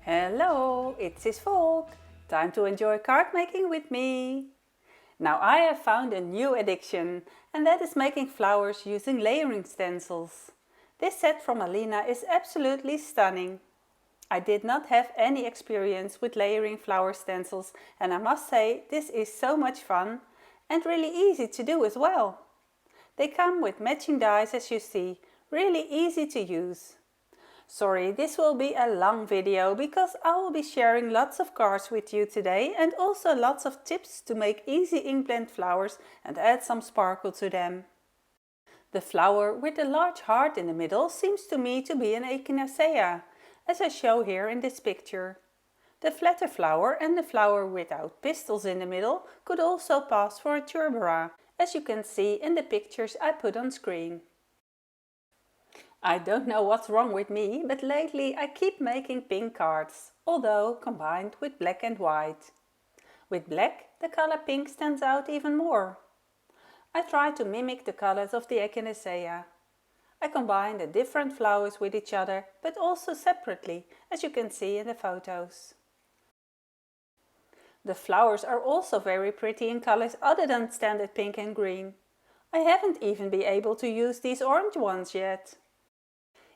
Hello, it's his Volk. Time to enjoy card making with me. Now I have found a new addiction, and that is making flowers using layering stencils. This set from Alina is absolutely stunning. I did not have any experience with layering flower stencils, and I must say this is so much fun and really easy to do as well. They come with matching dies as you see, really easy to use. Sorry, this will be a long video because I will be sharing lots of cards with you today and also lots of tips to make easy inkblend flowers and add some sparkle to them. The flower with a large heart in the middle seems to me to be an echinacea, as I show here in this picture. The flatter flower and the flower without pistils in the middle could also pass for a turbera, as you can see in the pictures I put on screen. I don't know what's wrong with me, but lately I keep making pink cards, although combined with black and white. With black, the color pink stands out even more. I try to mimic the colors of the echinacea. I combine the different flowers with each other, but also separately, as you can see in the photos. The flowers are also very pretty in colors other than standard pink and green. I haven't even been able to use these orange ones yet.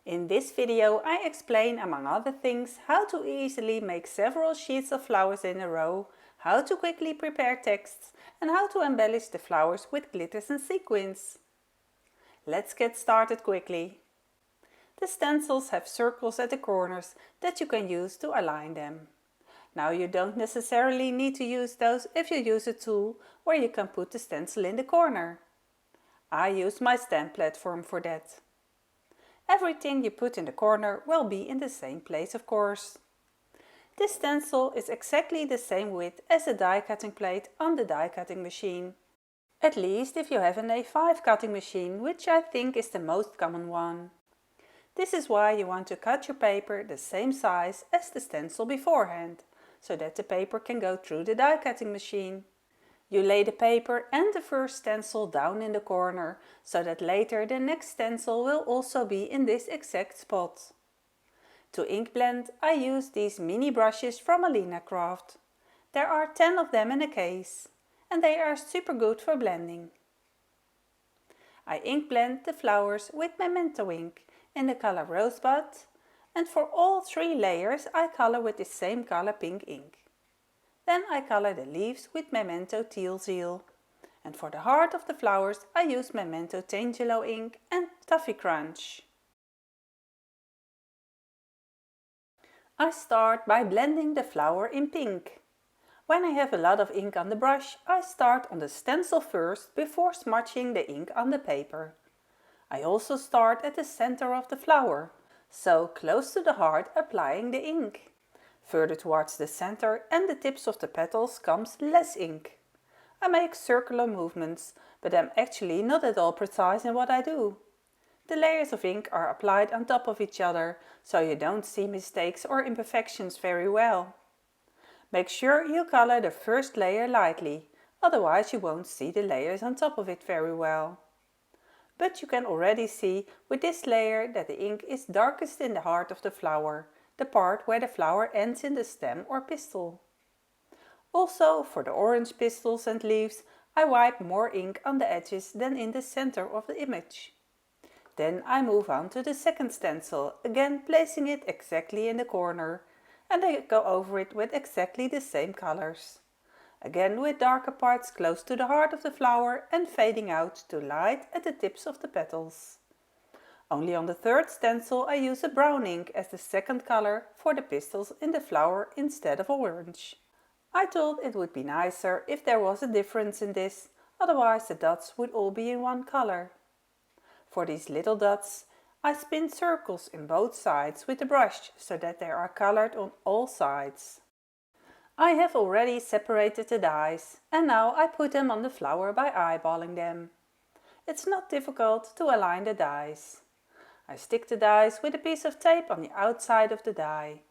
In this video I explain, among other things, how to easily make several sheets of flowers in a row, how to quickly prepare texts, and how to embellish the flowers with glitters and sequins. Let's get started quickly. The stencils have circles at the corners that you can use to align them. Now you don't necessarily need to use those if you use a tool where you can put the stencil in the corner. I use my stamp platform for that. Everything you put in the corner will be in the same place, of course. This stencil is exactly the same width as the die cutting plate on the die cutting machine. At least if you have an A5 cutting machine, which I think is the most common one. This is why you want to cut your paper the same size as the stencil beforehand, so that the paper can go through the die cutting machine. You lay the paper and the first stencil down in the corner, so that later the next stencil will also be in this exact spot. To ink blend, I use these mini brushes from Alinacraft. There are 10 of them in a case, and they are super good for blending. I ink blend the flowers with Memento ink in the color Rosebud, and for all 3 layers I color with the same color pink ink. Then I color the leaves with Memento Teal Seal. And for the heart of the flowers I use Memento Tangelo ink and Toffee Crunch. I start by blending the flower in pink. When I have a lot of ink on the brush, I start on the stencil first before smudging the ink on the paper. I also start at the center of the flower, so close to the heart, applying the ink. Further towards the center and the tips of the petals comes less ink. I make circular movements, but I'm actually not at all precise in what I do. The layers of ink are applied on top of each other, so you don't see mistakes or imperfections very well. Make sure you color the first layer lightly, otherwise you won't see the layers on top of it very well. But you can already see with this layer that the ink is darkest in the heart of the flower, the part where the flower ends in the stem or pistil. Also, for the orange pistils and leaves, I wipe more ink on the edges than in the center of the image. Then I move on to the second stencil, again placing it exactly in the corner, and I go over it with exactly the same colors. Again with darker parts close to the heart of the flower and fading out to light at the tips of the petals. Only on the third stencil I use a brown ink as the second color for the pistils in the flower instead of orange. I thought it would be nicer if there was a difference in this, otherwise the dots would all be in one color. For these little dots, I spin circles in both sides with the brush so that they are colored on all sides. I have already separated the dies and now I put them on the flower by eyeballing them. It's not difficult to align the dies. I stick the dies with a piece of tape on the outside of the die,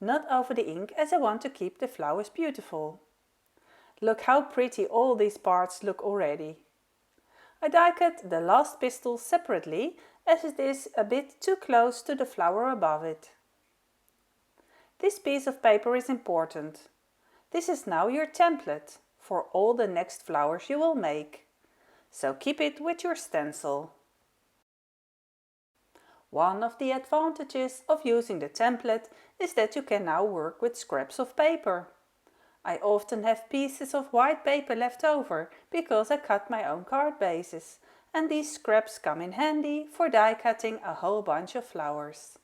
not over the ink as I want to keep the flowers beautiful. Look how pretty all these parts look already. I die cut the last pistil separately as it is a bit too close to the flower above it. This piece of paper is important. This is now your template for all the next flowers you will make. So keep it with your stencil. One of the advantages of using the template is that you can now work with scraps of paper. I often have pieces of white paper left over because I cut my own card bases, and these scraps come in handy for die cutting a whole bunch of flowers.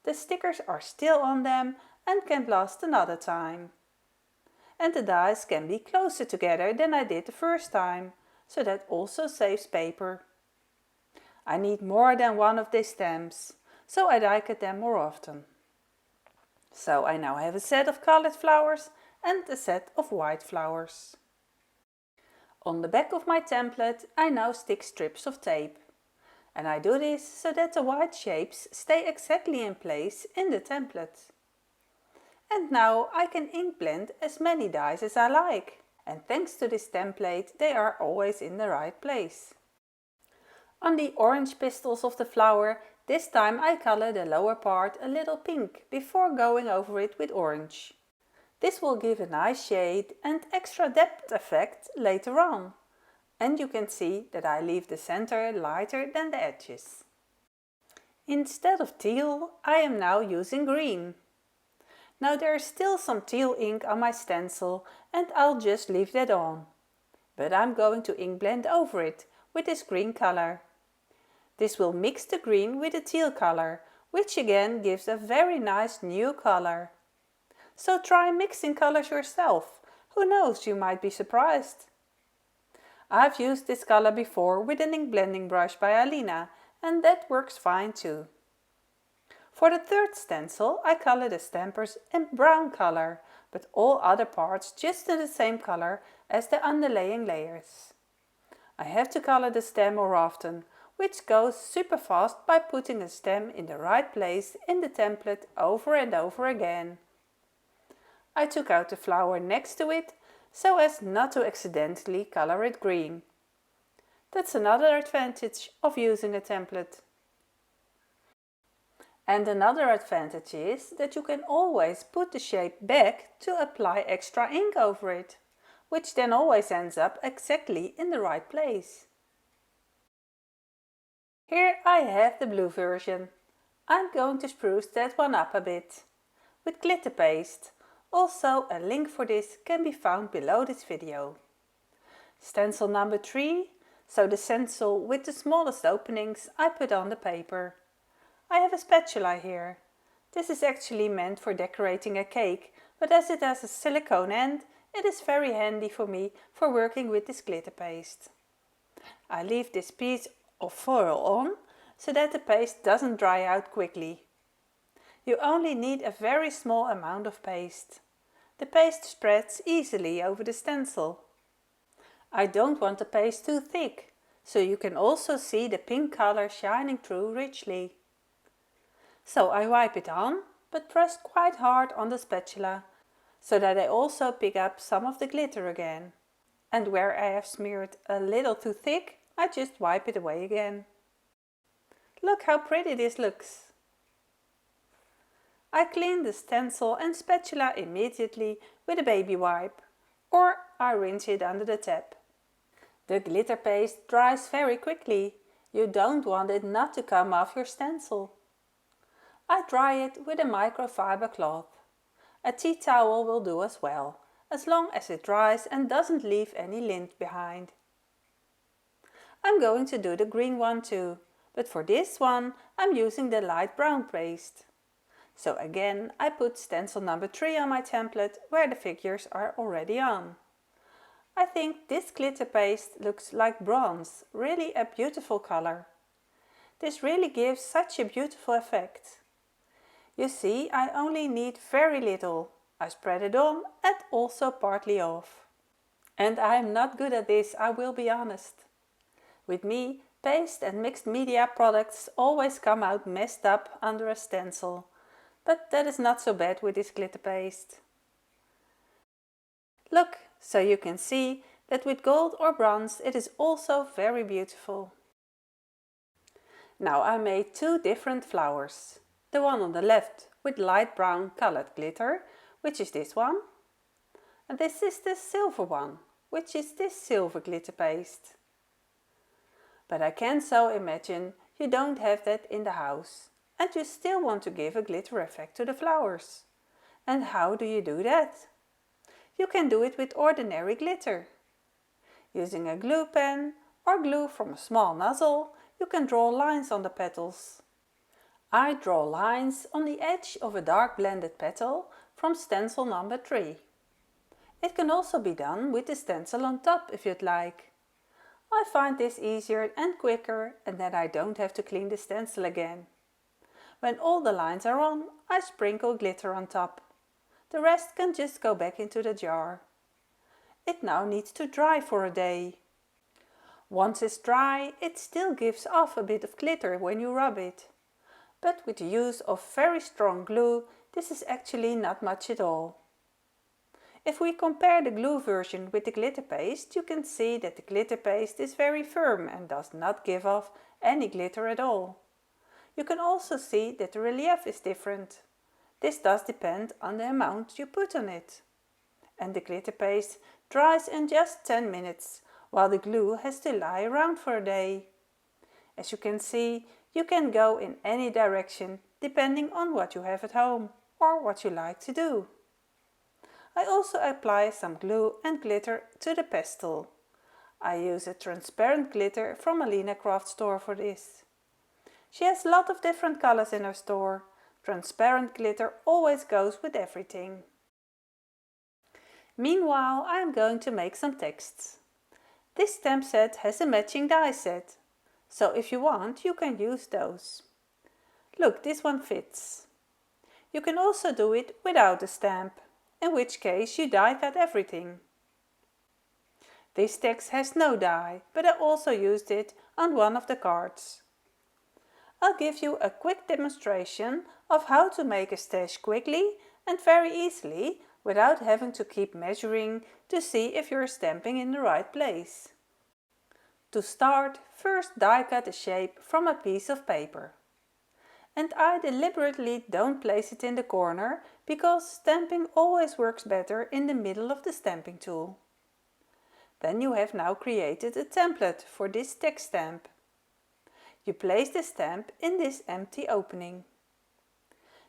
The stickers are still on them and can last another time. And the dies can be closer together than I did the first time, so that also saves paper. I need more than one of these stamps, so I die cut them more often. So I now have a set of colored flowers and a set of white flowers. On the back of my template I now stick strips of tape. And I do this so that the white shapes stay exactly in place in the template. And now I can ink blend as many dies as I like. And thanks to this template they are always in the right place. On the orange pistils of the flower, this time I color the lower part a little pink before going over it with orange. This will give a nice shade and extra depth effect later on. And you can see that I leave the center lighter than the edges. Instead of teal, I am now using green. Now there is still some teal ink on my stencil and I'll just leave that on. But I'm going to ink blend over it with this green color. This will mix the green with the teal color, which again gives a very nice new color. So try mixing colors yourself. Who knows, you might be surprised. I've used this color before with an ink blending brush by Alina, and that works fine too. For the third stencil I color the stampers in brown color, but all other parts just in the same color as the underlaying layers. I have to color the stem more often, which goes super fast by putting the stem in the right place in the template over and over again. I took out the flower next to it so as not to accidentally color it green. That's another advantage of using a template. And another advantage is that you can always put the shape back to apply extra ink over it, which then always ends up exactly in the right place. Here I have the blue version. I'm going to spruce that one up a bit with glitter paste. Also, a link for this can be found below this video. Stencil number 3, so the stencil with the smallest openings, I put on the paper. I have a spatula here. This is actually meant for decorating a cake, but as it has a silicone end, it is very handy for me for working with this glitter paste. I leave this piece of foil on, so that the paste doesn't dry out quickly. You only need a very small amount of paste. The paste spreads easily over the stencil. I don't want the paste too thick, so you can also see the pink color shining through richly. So I wipe it on, but press quite hard on the spatula, so that I also pick up some of the glitter again. And where I have smeared a little too thick, I just wipe it away again. Look how pretty this looks! I clean the stencil and spatula immediately with a baby wipe, or I rinse it under the tap. The glitter paste dries very quickly. You don't want it not to come off your stencil. I dry it with a microfiber cloth. A tea towel will do as well, as long as it dries and doesn't leave any lint behind. I'm going to do the green one too, but for this one I'm using the light brown paste. So again I put stencil number 3 on my template where the figures are already on. I think this glitter paste looks like bronze, really a beautiful color. This really gives such a beautiful effect. You see, I only need very little. I spread it on and also partly off. And I am not good at this, I will be honest. With me, paste and mixed media products always come out messed up under a stencil. But that is not so bad with this glitter paste. Look, so you can see that with gold or bronze it is also very beautiful. Now I made 2 different flowers. the one on the left with light brown colored glitter, which is this one. And this is the silver one, which is this silver glitter paste. But I can so imagine you don't have that in the house and you still want to give a glitter effect to the flowers. And how do you do that? You can do it with ordinary glitter. Using a glue pen or glue from a small nozzle, you can draw lines on the petals. I draw lines on the edge of a dark blended petal from stencil number 3. It can also be done with the stencil on top if you'd like. I find this easier and quicker, and then I don't have to clean the stencil again. When all the lines are on, I sprinkle glitter on top. The rest can just go back into the jar. It now needs to dry for a day. Once it's dry, it still gives off a bit of glitter when you rub it. But with the use of very strong glue, this is actually not much at all. If we compare the glue version with the glitter paste, you can see that the glitter paste is very firm and does not give off any glitter at all. You can also see that the relief is different. This does depend on the amount you put on it. And the glitter paste dries in just 10 minutes, while the glue has to lie around for a day. As you can see, you can go in any direction depending on what you have at home or what you like to do. I also apply some glue and glitter to the pestle. I use a transparent glitter from Alinacraft store for this. She has a lot of different colors in her store. Transparent glitter always goes with everything. Meanwhile, I am going to make some texts. This stamp set has a matching die set, so if you want, you can use those. Look, this one fits. You can also do it without a stamp, in which case you die cut everything. This text has no die, but I also used it on one of the cards. I'll give you a quick demonstration of how to make a stash quickly and very easily without having to keep measuring to see if you're stamping in the right place. To start, first die cut a shape from a piece of paper. And I deliberately don't place it in the corner because stamping always works better in the middle of the stamping tool. Then you have now created a template for this text stamp. You place the stamp in this empty opening.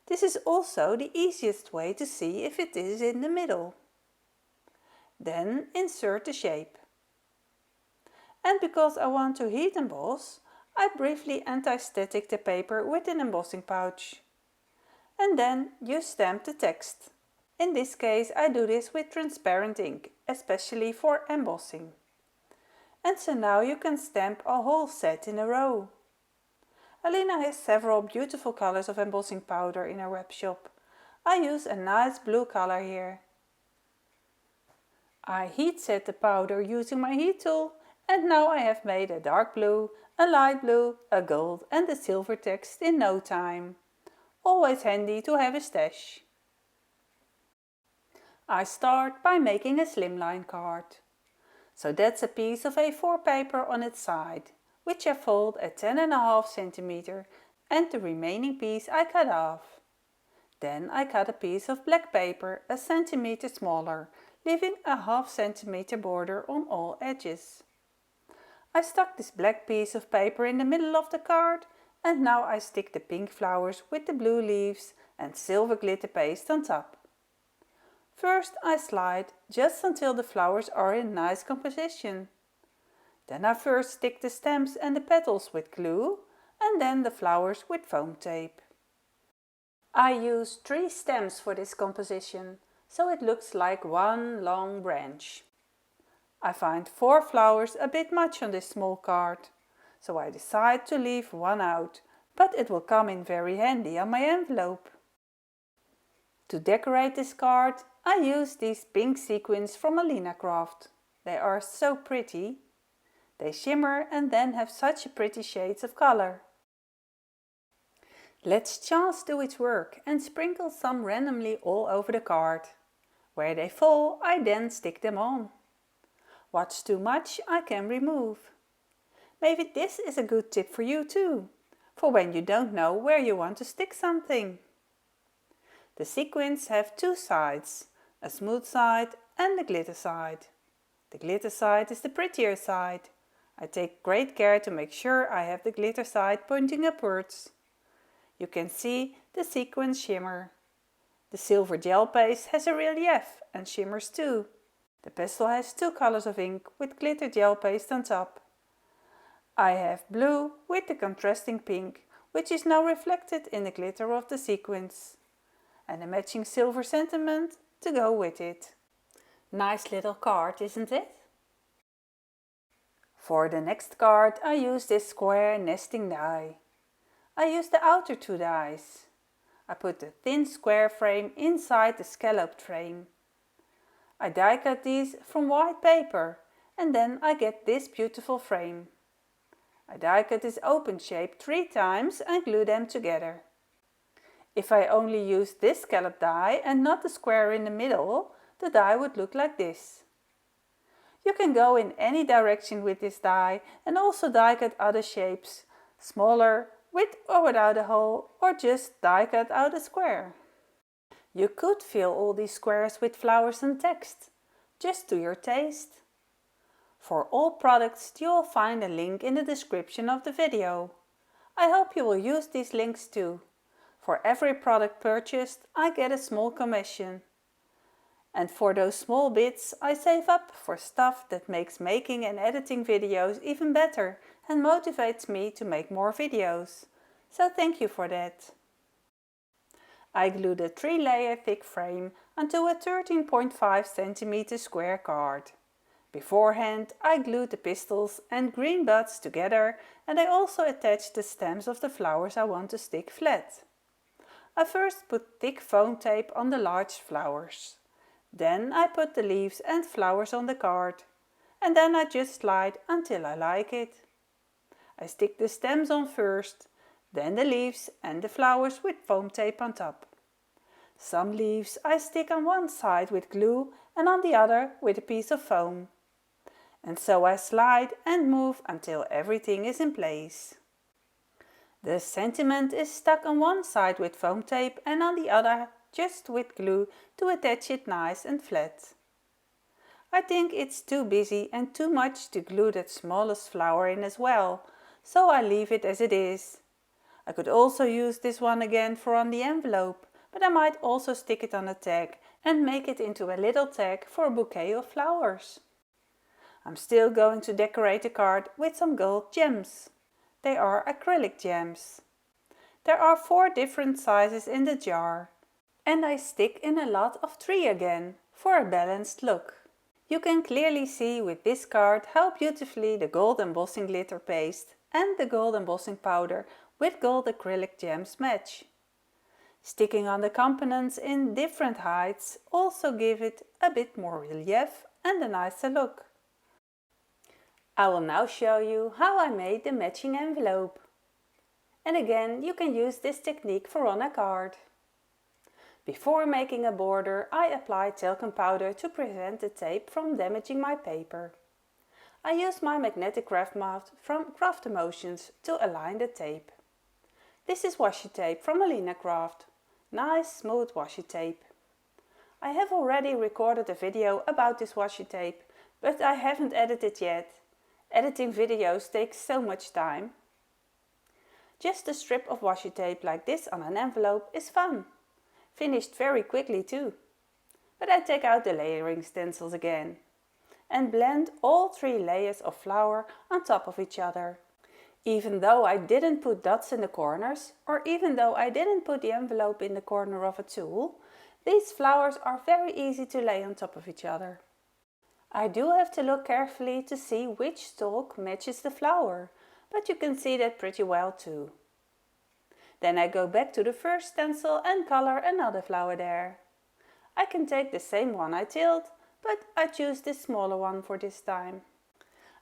This is also the easiest way to see if it is in the middle. Then insert the shape. And because I want to heat emboss, I briefly anti-static the paper with an embossing pouch. And then you stamp the text. In this case I do this with transparent ink, especially for embossing. And so now you can stamp a whole set in a row. Alina has several beautiful colors of embossing powder in her web shop. I use a nice blue color here. I heat set the powder using my heat tool, and now I have made a dark blue, a light blue, a gold and a silver text in no time. Always handy to have a stash. I start by making a slimline card. So that's a piece of A4 paper on its side, which I fold at 10.5 cm, and the remaining piece I cut off. Then I cut a piece of black paper a centimeter smaller, leaving a ½ centimeter border on all edges. I stuck this black piece of paper in the middle of the card, and now I stick the pink flowers with the blue leaves and silver glitter paste on top. First I slide just until the flowers are in nice composition. Then I first stick the stems and the petals with glue, and then the flowers with foam tape. I use 3 stems for this composition, so it looks like one long branch. I find 4 flowers a bit much on this small card, so I decide to leave one out, but it will come in very handy on my envelope. To decorate this card, I use these pink sequins from Alinacraft. They are so pretty. They shimmer and then have such pretty shades of color. Let's chance do its work and sprinkle some randomly all over the card. Where they fall, I then stick them on. What's too much, I can remove. Maybe this is a good tip for you too. for when you don't know where you want to stick something. The sequins have two sides, a smooth side and a glitter side. The glitter side is the prettier side. I take great care to make sure I have the glitter side pointing upwards. You can see the sequins shimmer. The silver gel paste has a relief and shimmers too. The pastel has two colors of ink with glitter gel paste on top. I have blue with the contrasting pink, which is now reflected in the glitter of the sequins, and a matching silver sentiment to go with it. Nice little card, isn't it? For the next card I use this square nesting die. I use the outer two dies. I put the thin square frame inside the scalloped frame. I die cut these from white paper and then I get this beautiful frame. I die cut this open shape 3 times and glue them together. If I only used this scallop die and not the square in the middle, the die would look like this. You can go in any direction with this die and also die cut other shapes, smaller, with or without a hole, or just die cut out a square. You could fill all these squares with flowers and text, just to your taste. For all products you will find a link in the description of the video. I hope you will use these links too. For every product purchased I get a small commission. And for those small bits I save up for stuff that makes making and editing videos even better and motivates me to make more videos. So thank you for that. I glued a 3-layer thick frame onto a 13.5 cm square card. Beforehand I glued the pistils and green buds together and I also attached the stems of the flowers I want to stick flat. I first put thick foam tape on the large flowers. Then I put the leaves and flowers on the card. And then I just slide until I like it. I stick the stems on first, then the leaves and the flowers with foam tape on top. Some leaves I stick on one side with glue and on the other with a piece of foam. And so I slide and move until everything is in place. The sentiment is stuck on one side with foam tape and on the other just with glue to attach it nice and flat. I think it's too busy and too much to glue that smallest flower in as well, so I leave it as it is. I could also use this one again for on the envelope, but I might also stick it on a tag and make it into a little tag for a bouquet of flowers. I'm still going to decorate the card with some gold gems. They are acrylic gems. There are 4 different sizes in the jar. And I stick in a lot of 3 again, for a balanced look. You can clearly see with this card how beautifully the gold embossing glitter paste and the gold embossing powder with gold acrylic gems match. Sticking on the components in different heights also give it a bit more relief and a nicer look. I will now show you how I made the matching envelope. And again, you can use this technique for on a card. Before making a border, I apply talcum powder to prevent the tape from damaging my paper. I use my magnetic craft mat from Craft Emotions to align the tape. This is washi tape from Alinacraft. Nice smooth washi tape. I have already recorded a video about this washi tape, but I haven't edited yet. Editing videos takes so much time. Just a strip of washi tape like this on an envelope is fun. Finished very quickly too. But I take out the layering stencils again and blend all 3 layers of flower on top of each other. Even though I didn't put dots in the corners, or even though I didn't put the envelope in the corner of a tool, these flowers are very easy to lay on top of each other. I do have to look carefully to see which stalk matches the flower, but you can see that pretty well too. Then I go back to the first stencil and color another flower there. I can take the same one I tilled, but I choose this smaller one for this time.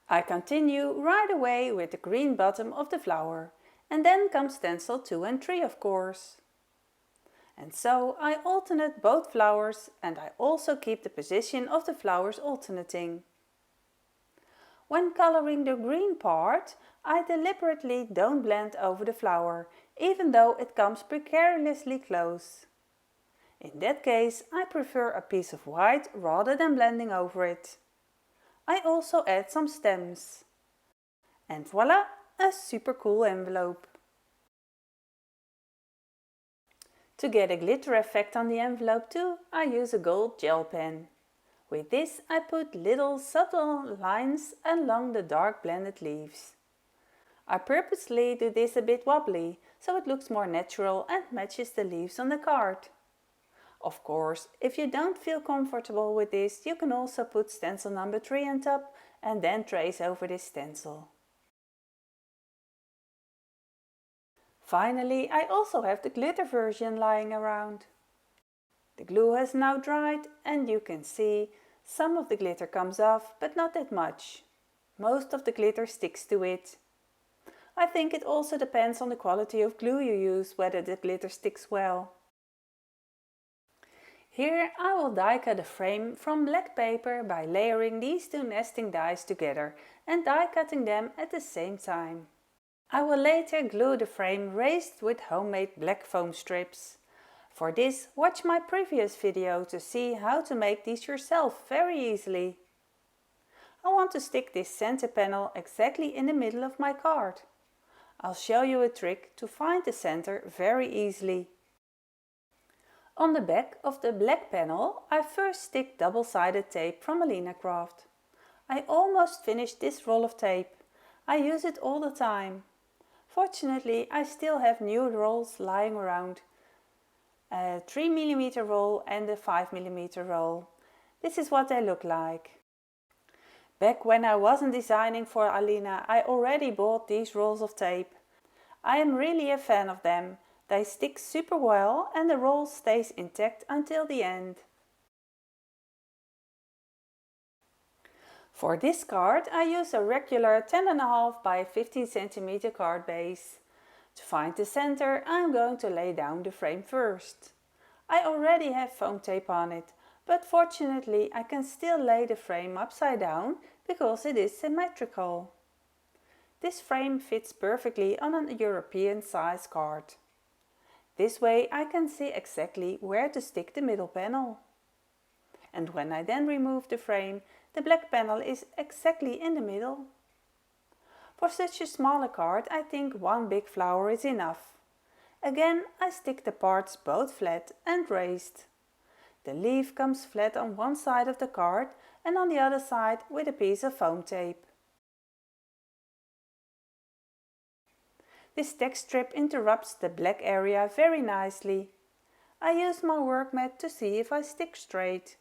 I continue right away with the green bottom of the flower, and then comes stencil 2 and 3 of course. And so I alternate both flowers and I also keep the position of the flowers alternating. When coloring the green part, I deliberately don't blend over the flower, even though it comes precariously close. In that case, I prefer a piece of white rather than blending over it. I also add some stems. And voila, a super cool envelope. To get a glitter effect on the envelope too, I use a gold gel pen. With this I put little subtle lines along the dark blended leaves. I purposely do this a bit wobbly, so it looks more natural and matches the leaves on the card. Of course, if you don't feel comfortable with this, you can also put stencil number 3 on top and then trace over this stencil. Finally, I also have the glitter version lying around. The glue has now dried and you can see some of the glitter comes off, but not that much. Most of the glitter sticks to it. I think it also depends on the quality of glue you use, whether the glitter sticks well. Here I will die cut a frame from black paper by layering these two nesting dies together and die cutting them at the same time. I will later glue the frame raised with homemade black foam strips. For this, watch my previous video to see how to make these yourself very easily. I want to stick this center panel exactly in the middle of my card. I'll show you a trick to find the center very easily. On the back of the black panel, I first stick double-sided tape from Alinacraft. I almost finished this roll of tape. I use it all the time. Fortunately, I still have new rolls lying around. A 3mm roll and a 5mm roll. This is what they look like. Back when I wasn't designing for Alina, I already bought these rolls of tape. I am really a fan of them. They stick super well and the roll stays intact until the end. For this card I use a regular 10.5 by 15 cm card base. To find the center I'm going to lay down the frame first. I already have foam tape on it, but fortunately I can still lay the frame upside down because it is symmetrical. This frame fits perfectly on a European size card. This way I can see exactly where to stick the middle panel. And when I then remove the frame, the black panel is exactly in the middle. For such a smaller card, I think one big flower is enough. Again, I stick the parts both flat and raised. The leaf comes flat on one side of the card and on the other side with a piece of foam tape. This text strip interrupts the black area very nicely. I use my work mat to see if I stick straight.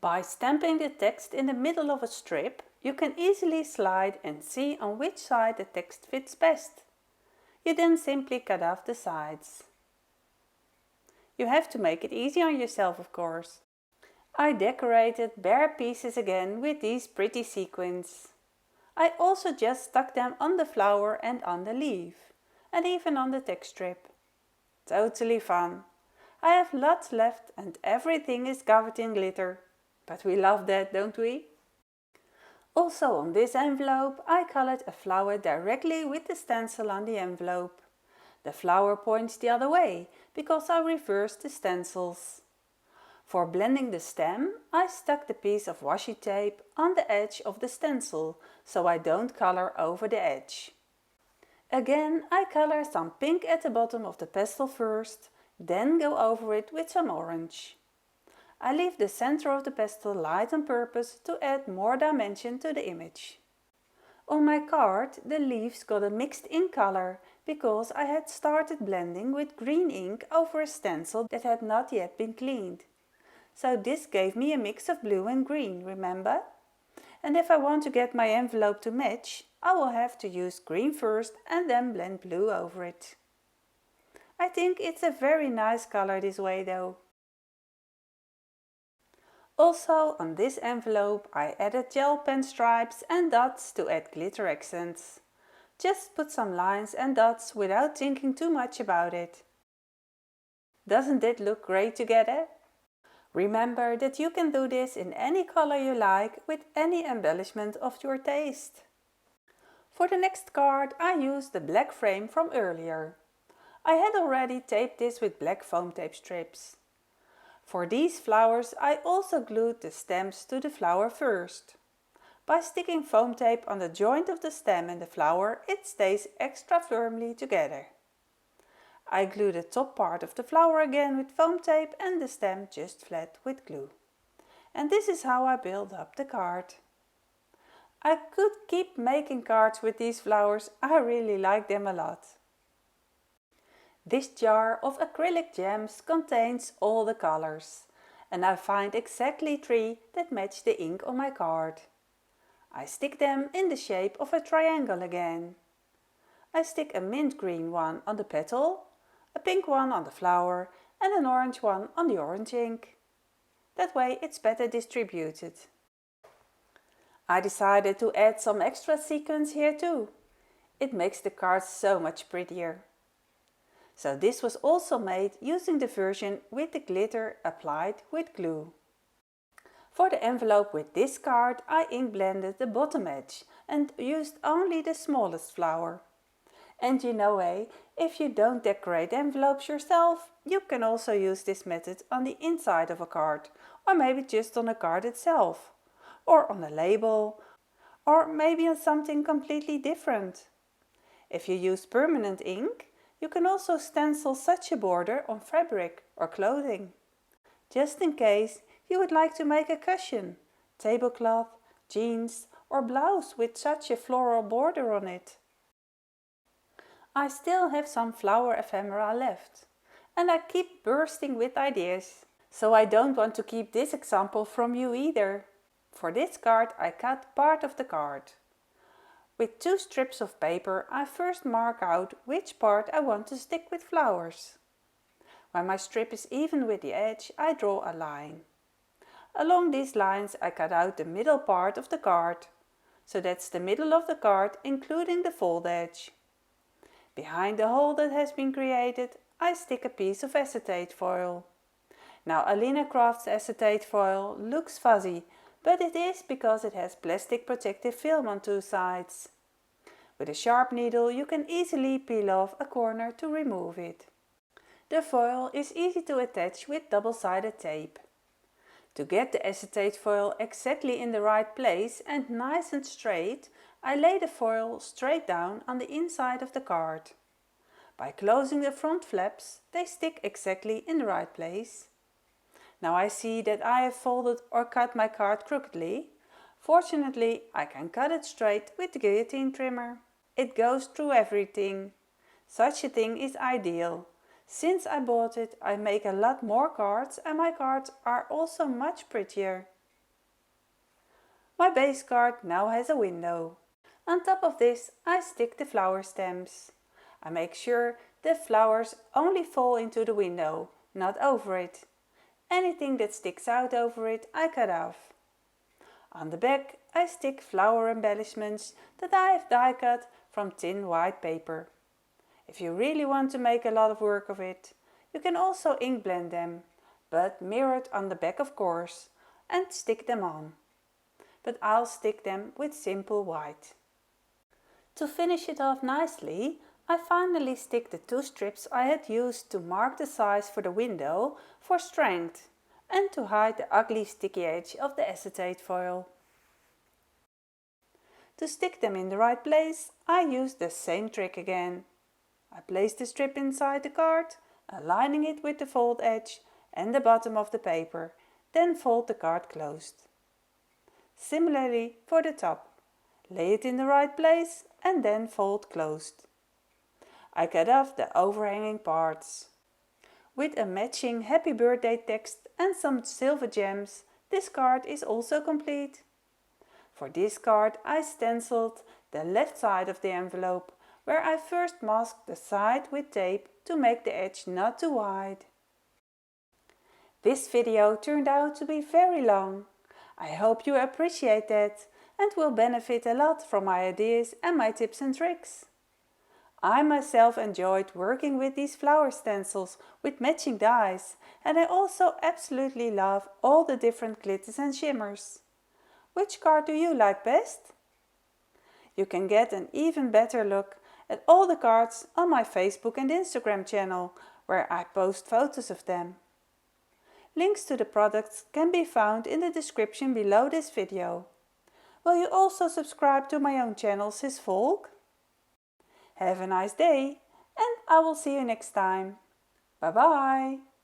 By stamping the text in the middle of a strip, you can easily slide and see on which side the text fits best. You then simply cut off the sides. You have to make it easy on yourself, of course. I decorated bare pieces again with these pretty sequins. I also just stuck them on the flower and on the leaf, and even on the text strip. Totally fun. I have lots left and everything is covered in glitter. But we love that, don't we? Also on this envelope I colored a flower directly with the stencil on the envelope. The flower points the other way because I reversed the stencils. For blending the stem, I stuck the piece of washi tape on the edge of the stencil so I don't color over the edge. Again, I color some pink at the bottom of the pastel first, then go over it with some orange. I leave the center of the pastel light on purpose to add more dimension to the image. On my card, the leaves got a mixed ink color because I had started blending with green ink over a stencil that had not yet been cleaned. So this gave me a mix of blue and green, remember? And if I want to get my envelope to match, I will have to use green first and then blend blue over it. I think it's a very nice color this way though. Also on this envelope I added gel pen stripes and dots to add glitter accents. Just put some lines and dots without thinking too much about it. Doesn't it look great together? Remember that you can do this in any color you like with any embellishment of your taste. For the next card I used the black frame from earlier. I had already taped this with black foam tape strips. For these flowers I also glued the stems to the flower first. By sticking foam tape on the joint of the stem and the flower, it stays extra firmly together. I glue the top part of the flower again with foam tape and the stem just flat with glue. And this is how I build up the card. I could keep making cards with these flowers, I really like them a lot. This jar of acrylic gems contains all the colors, and I find exactly 3 that match the ink on my card. I stick them in the shape of a triangle again. I stick a mint green one on the petal, a pink one on the flower and an orange one on the orange ink. That way it's better distributed. I decided to add some extra sequins here too. It makes the card so much prettier. So this was also made using the version with the glitter applied with glue. For the envelope with this card I ink blended the bottom edge and used only the smallest flower. And you know, if you don't decorate envelopes yourself, you can also use this method on the inside of a card, or maybe just on a card itself, or on a label, or maybe on something completely different. If you use permanent ink, you can also stencil such a border on fabric or clothing. Just in case you would like to make a cushion, tablecloth, jeans or blouse with such a floral border on it. I still have some flower ephemera left, and I keep bursting with ideas. So I don't want to keep this example from you either. For this card I cut part of the card. With 2 strips of paper I first mark out which part I want to stick with flowers. When my strip is even with the edge I draw a line. Along these lines I cut out the middle part of the card. So that's the middle of the card including the fold edge. Behind the hole that has been created, I stick a piece of acetate foil. Now Alinacraft's acetate foil looks fuzzy, but it is because it has plastic protective film on 2 sides. With a sharp needle you can easily peel off a corner to remove it. The foil is easy to attach with double-sided tape. To get the acetate foil exactly in the right place and nice and straight, I lay the foil straight down on the inside of the card. By closing the front flaps, they stick exactly in the right place. Now I see that I have folded or cut my card crookedly. Fortunately, I can cut it straight with the guillotine trimmer. It goes through everything. Such a thing is ideal. Since I bought it, I make a lot more cards and my cards are also much prettier. My base card now has a window. On top of this I stick the flower stems. I make sure the flowers only fall into the window, not over it. Anything that sticks out over it I cut off. On the back I stick flower embellishments that I have die cut from thin white paper. If you really want to make a lot of work of it, you can also ink blend them, but mirror it on the back of course, and stick them on. But I'll stick them with simple white. To finish it off nicely, I finally stick the 2 strips I had used to mark the size for the window for strength and to hide the ugly sticky edge of the acetate foil. To stick them in the right place, I used the same trick again. I place the strip inside the card, aligning it with the fold edge and the bottom of the paper, then fold the card closed. Similarly for the top. Lay it in the right place and then fold closed. I cut off the overhanging parts. With a matching happy birthday text and some silver gems, this card is also complete. For this card I stenciled the left side of the envelope, where I first masked the side with tape to make the edge not too wide. This video turned out to be very long. I hope you appreciate that and will benefit a lot from my ideas and my tips and tricks. I myself enjoyed working with these flower stencils with matching dies, and I also absolutely love all the different glitters and shimmers. Which card do you like best? You can get an even better look at all the cards on my Facebook and Instagram channel, where I post photos of them. Links to the products can be found in the description below this video. Will you also subscribe to my own channel, Sis Volk? Have a nice day, and I will see you next time. Bye bye!